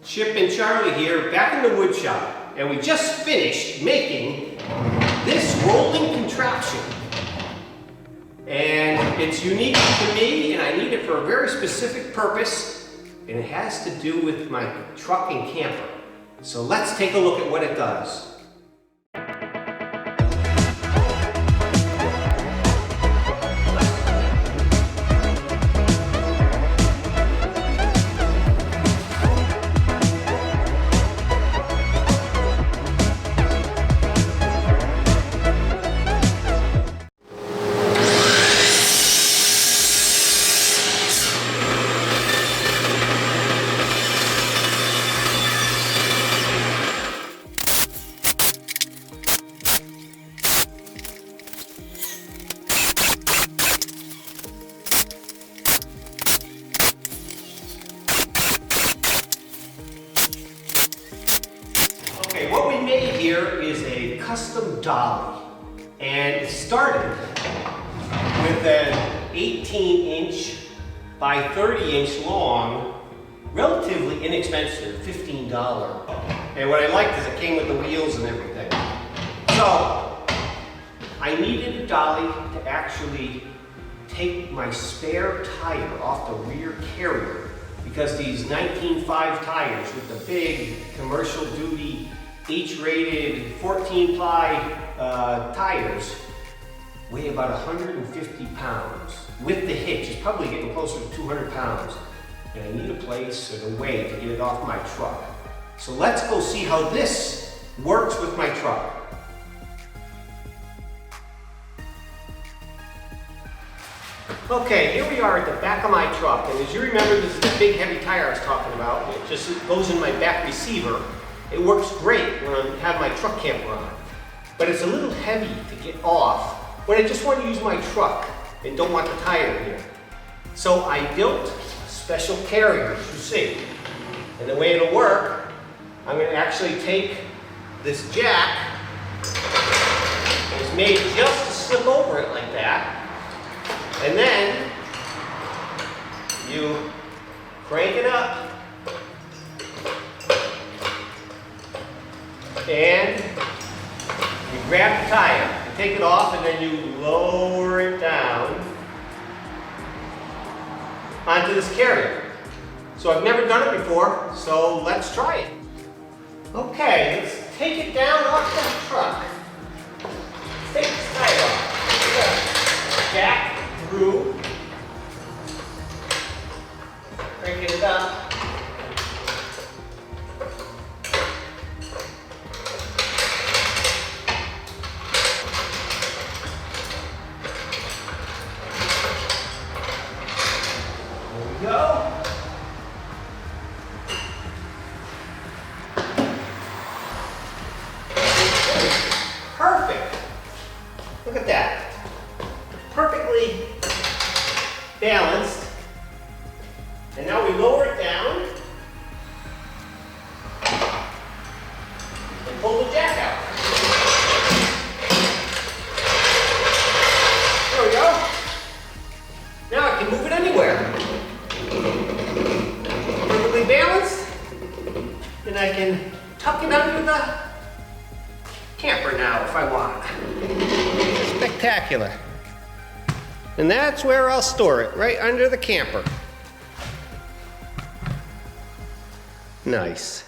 Chip and Charlie here, back in the wood shop, and we just finished making this rolling contraption. And it's unique to me, and I need it for a very specific purpose, and it has to do with my truck and camper. So let's take a look at what it does. Okay, what we made here is a custom dolly, and it started with an 18-inch by 30-inch long, relatively inexpensive, $15. And what I liked is it came with the wheels and everything. So, I needed a dolly to actually take my spare tire off the rear carrier, because these 19.5 tires with the big commercial duty H-rated 14-ply tires weigh about 150 pounds. With the hitch, it's probably getting closer to 200 pounds. And I need a place and a way to get it off my truck. So let's go see how this works with my truck. Okay, here we are at the back of my truck, and as you remember, this is the big heavy tire I was talking about. It just goes in my back receiver. It works great when I have my truck camper on, but it's a little heavy to get off when I just want to use my truck and don't want the tire here. So I built special carriers, you see. And the way it'll work, I'm going to actually take this jack, and it's made just to slip over it like that. And then you crank it up and you grab the tire, you take it off, and then you lower it down onto this carrier. So I've never done it before, so let's try it. Okay, let's take it down off the truck. Let's take this tire off. Jack through, cranking it up. There we go. Perfect. Look at that. Perfectly balanced. And now we lower it down and pull the jack out. There we go. Now I can move it anywhere. Perfectly balanced. And I can tuck it under the camper now if I want. Spectacular. And that's where I'll store it, right under the camper. Nice.